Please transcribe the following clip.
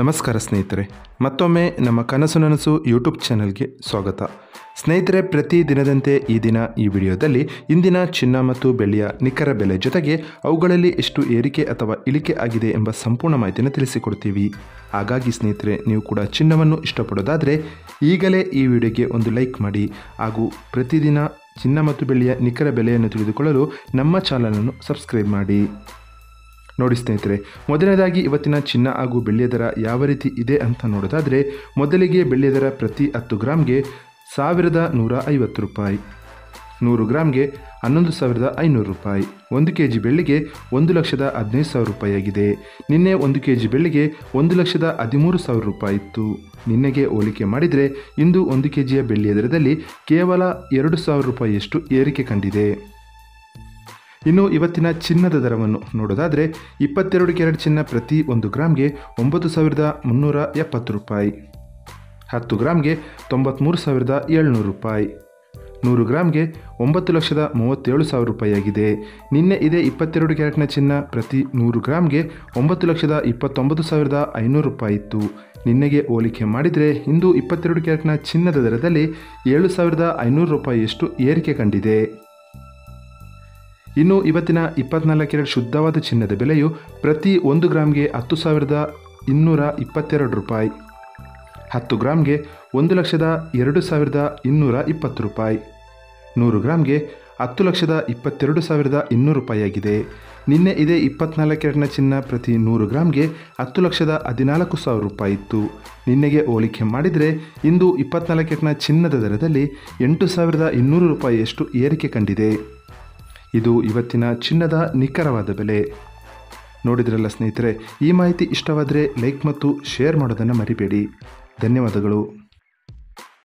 ನಮಸ್ಕಾರ ಸ್ನೇಹಿತರೆ, ಮತ್ತೊಮ್ಮೆ ನಮ್ಮ ಕನಸು ನನಸು ಯೂಟ್ಯೂಬ್ ಚಾನೆಲ್ಗೆ ಸ್ವಾಗತ. ಸ್ನೇಹಿತರೆ, ಪ್ರತಿ ದಿನದಂತೆ ಈ ದಿನ ಈ ವಿಡಿಯೋದಲ್ಲಿ ಇಂದಿನ ಚಿನ್ನ ಮತ್ತು ಬೆಳ್ಳಿಯ ನಿಖರ ಬೆಲೆ ಜೊತೆಗೆ ಅವುಗಳಲ್ಲಿ ಎಷ್ಟು ಏರಿಕೆ ಅಥವಾ ಇಳಿಕೆ ಆಗಿದೆ ಎಂಬ ಸಂಪೂರ್ಣ ಮಾಹಿತಿಯನ್ನು ತಿಳಿಸಿಕೊಡ್ತೀವಿ. ಹಾಗಾಗಿ ಸ್ನೇಹಿತರೆ, ನೀವು ಕೂಡ ಚಿನ್ನವನ್ನು ಇಷ್ಟಪಡೋದಾದರೆ ಈಗಲೇ ಈ ವಿಡಿಯೋಗೆ ಒಂದು ಲೈಕ್ ಮಾಡಿ ಹಾಗೂ ಪ್ರತಿದಿನ ಚಿನ್ನ ಮತ್ತು ಬೆಳ್ಳಿಯ ನಿಖರ ಬೆಲೆಯನ್ನು ತಿಳಿದುಕೊಳ್ಳಲು ನಮ್ಮ ಚಾನಲನ್ನು ಸಬ್ಸ್ಕ್ರೈಬ್ ಮಾಡಿ. ನೋಡಿ ಸ್ನೇಹಿತರೆ, ಮೊದಲನೇದಾಗಿ ಇವತ್ತಿನ ಚಿನ್ನ ಹಾಗೂ ಬೆಳ್ಳಿಯ ದರ ಯಾವ ರೀತಿ ಇದೆ ಅಂತ ನೋಡೋದಾದರೆ, ಮೊದಲಿಗೆ ಬೆಳ್ಳಿಯ ದರ ಪ್ರತಿ 10 ಗ್ರಾಮ್ಗೆ 1150 ರೂಪಾಯಿ, 100 ಗ್ರಾಮ್ಗೆ 11,500 ರೂಪಾಯಿ, 1 kg ಬೆಳ್ಳಿಗೆ 1,15,000 ರೂಪಾಯಿ ಆಗಿದೆ. ನಿನ್ನೆ 1 kg ಬೆಳ್ಳಿಗೆ 1,13,000 ರೂಪಾಯಿ ಇತ್ತು. ನಿನ್ನೆಗೆ ಹೋಲಿಕೆ ಮಾಡಿದರೆ ಇಂದು 1 kgಯ ಬೆಳ್ಳಿಯ ದರದಲ್ಲಿ ಕೇವಲ 2,000 ರೂಪಾಯಿಯಷ್ಟು ಏರಿಕೆ ಕಂಡಿದೆ. ಇನ್ನು ಇವತ್ತಿನ ಚಿನ್ನದ ದರವನ್ನು ನೋಡೋದಾದರೆ, 22 ಕ್ಯಾರೆಟ್ ಚಿನ್ನ ಪ್ರತಿ 1 ಗ್ರಾಮ್ಗೆ 9,370 ರೂಪಾಯಿ, 10 ಗ್ರಾಮ್ಗೆ 93,700 ರೂಪಾಯಿ, 100 ಗ್ರಾಮ್ಗೆ 9,37,000 ರೂಪಾಯಿ ಆಗಿದೆ. ನಿನ್ನೆ ಇದೇ 22 ಕ್ಯಾರೆಟ್ನ ಚಿನ್ನ ಪ್ರತಿ 100 ಗ್ರಾಮ್ಗೆ 9,29,500 ರೂಪಾಯಿ ಇತ್ತು. ನಿನ್ನೆಗೆ ಹೋಲಿಕೆ ಮಾಡಿದರೆ ಇಂದು 22 ಕ್ಯಾರೆಟ್ನ ಚಿನ್ನದ ದರದಲ್ಲಿ 7,500 ರೂಪಾಯಿಯಷ್ಟು ಏರಿಕೆ ಕಂಡಿದೆ. ಇನ್ನು ಇವತ್ತಿನ 24 ಕ್ಯಾರೆಟ್ ಶುದ್ಧವಾದ ಚಿನ್ನದ ಬೆಲೆಯು ಪ್ರತಿ 1 ಗ್ರಾಮ್ಗೆ 10,222 ರೂಪಾಯಿ, 10 ಗ್ರಾಮ್ಗೆ 1,02,220 ರೂಪಾಯಿ, 100 ಗ್ರಾಮ್ಗೆ 10,22,200 ರೂಪಾಯಿ ಆಗಿದೆ. ನಿನ್ನೆ ಇದೇ 24 ಕ್ಯಾರೆಟ್ನ ಚಿನ್ನ ಪ್ರತಿ 100 ಗ್ರಾಮ್ಗೆ 10,14,000 ರೂಪಾಯಿ ಇತ್ತು. ನಿನ್ನೆಗೆ ಹೋಲಿಕೆ ಮಾಡಿದರೆ ಇಂದು 24 ಕ್ಯಾರೆಟ್ನ ಚಿನ್ನದ ದರದಲ್ಲಿ 8,200 ರೂಪಾಯಿಯಷ್ಟು ಏರಿಕೆ ಕಂಡಿದೆ. ಇದು ಇವತ್ತಿನ ಚಿನ್ನದ ನಿಖರವಾದ ಬೆಲೆ. ನೋಡಿದ್ರಲ್ಲ ಸ್ನೇಹಿತರೆ, ಈ ಮಾಹಿತಿ ಇಷ್ಟವಾದರೆ ಲೈಕ್ ಮತ್ತು ಶೇರ್ ಮಾಡೋದನ್ನು ಮರಿಬೇಡಿ. ಧನ್ಯವಾದಗಳು.